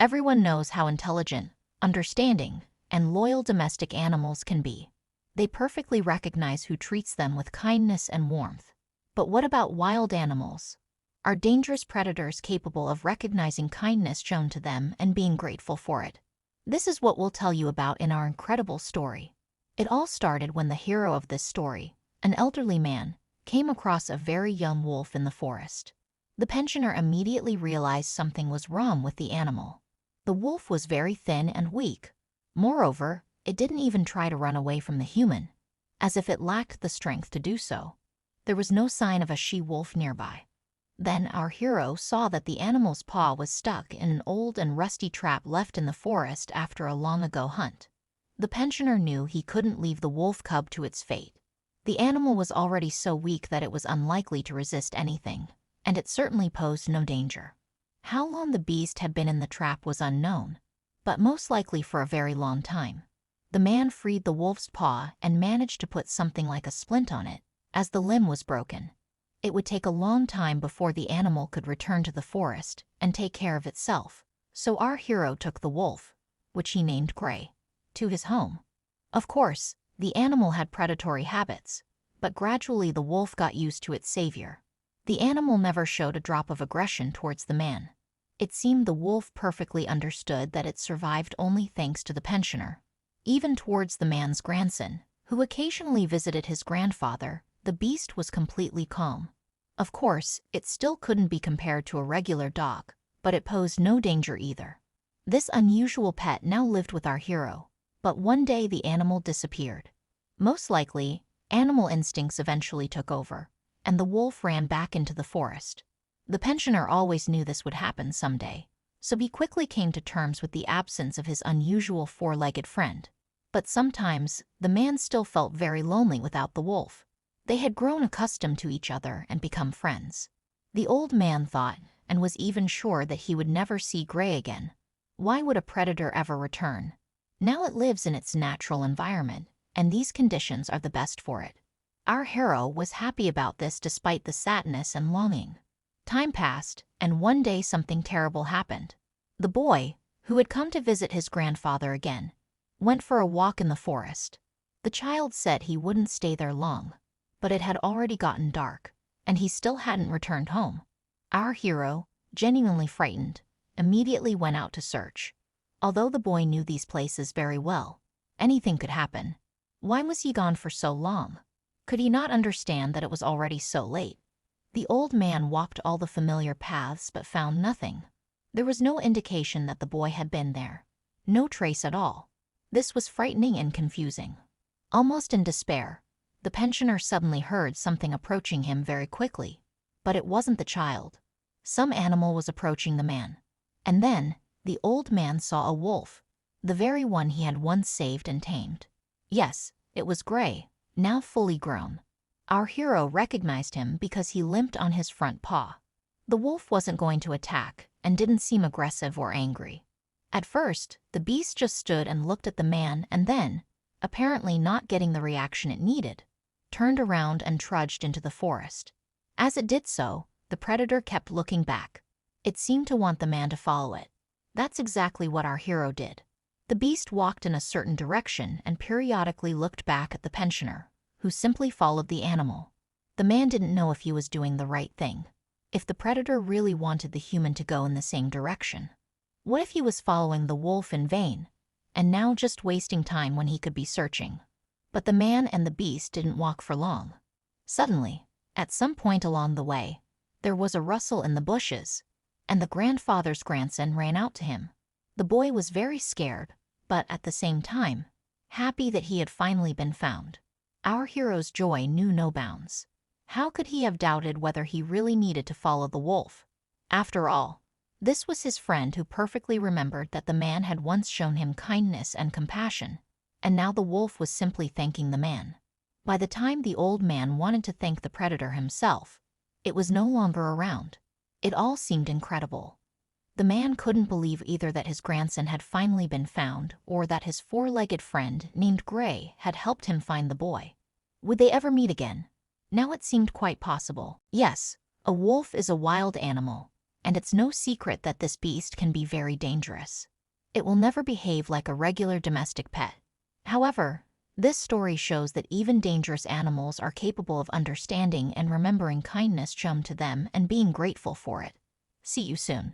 Everyone knows how intelligent, understanding, and loyal domestic animals can be. They perfectly recognize who treats them with kindness and warmth. But what about wild animals? Are dangerous predators capable of recognizing kindness shown to them and being grateful for it? This is what we'll tell you about in our incredible story. It all started when the hero of this story, an elderly man, came across a very young wolf in the forest. The pensioner immediately realized something was wrong with the animal. The wolf was very thin and weak. Moreover, it didn't even try to run away from the human, as if it lacked the strength to do so. There was no sign of a she-wolf nearby. Then our hero saw that the animal's paw was stuck in an old and rusty trap left in the forest after a long-ago hunt. The pensioner knew he couldn't leave the wolf cub to its fate. The animal was already so weak that it was unlikely to resist anything, and it certainly posed no danger. How long the beast had been in the trap was unknown, but most likely for a very long time. The man freed the wolf's paw and managed to put something like a splint on it, as the limb was broken. It would take a long time before the animal could return to the forest and take care of itself, so our hero took the wolf, which he named Gray, to his home. Of course, the animal had predatory habits, but gradually the wolf got used to its savior. The animal never showed a drop of aggression towards the man. It seemed the wolf perfectly understood that it survived only thanks to the pensioner. Even towards the man's grandson, who occasionally visited his grandfather, the beast was completely calm. Of course, it still couldn't be compared to a regular dog, but it posed no danger either. This unusual pet now lived with our hero, but one day the animal disappeared. Most likely, animal instincts eventually took over, and the wolf ran back into the forest. The pensioner always knew this would happen someday, so he quickly came to terms with the absence of his unusual four-legged friend. But sometimes, the man still felt very lonely without the wolf. They had grown accustomed to each other and become friends. The old man thought, and was even sure that he would never see Gray again. Why would a predator ever return? Now it lives in its natural environment, and these conditions are the best for it. Our hero was happy about this despite the sadness and longing. Time passed, and one day something terrible happened. The boy, who had come to visit his grandfather again, went for a walk in the forest. The child said he wouldn't stay there long, but it had already gotten dark, and he still hadn't returned home. Our hero, genuinely frightened, immediately went out to search. Although the boy knew these places very well, anything could happen. Why was he gone for so long? Could he not understand that it was already so late? The old man walked all the familiar paths but found nothing. There was no indication that the boy had been there. No trace at all. This was frightening and confusing. Almost in despair, the pensioner suddenly heard something approaching him very quickly. But it wasn't the child. Some animal was approaching the man. And then, the old man saw a wolf, the very one he had once saved and tamed. Yes, it was Gray, now fully grown. Our hero recognized him because he limped on his front paw. The wolf wasn't going to attack and didn't seem aggressive or angry. At first, the beast just stood and looked at the man and then, apparently not getting the reaction it needed, turned around and trudged into the forest. As it did so, the predator kept looking back. It seemed to want the man to follow it. That's exactly what our hero did. The beast walked in a certain direction and periodically looked back at the pensioner, who simply followed the animal. The man didn't know if he was doing the right thing, if the predator really wanted the human to go in the same direction. What if he was following the wolf in vain, and now just wasting time when he could be searching? But the man and the beast didn't walk for long. Suddenly, at some point along the way, there was a rustle in the bushes, and the grandfather's grandson ran out to him. The boy was very scared, but at the same time, happy that he had finally been found. Our hero's joy knew no bounds. How could he have doubted whether he really needed to follow the wolf? After all, this was his friend who perfectly remembered that the man had once shown him kindness and compassion, and now the wolf was simply thanking the man. By the time the old man wanted to thank the predator himself, it was no longer around. It all seemed incredible. The man couldn't believe either that his grandson had finally been found or that his four-legged friend named Gray had helped him find the boy. Would they ever meet again? Now it seemed quite possible. Yes, a wolf is a wild animal, and it's no secret that this beast can be very dangerous. It will never behave like a regular domestic pet. However, this story shows that even dangerous animals are capable of understanding and remembering kindness shown to them and being grateful for it. See you soon.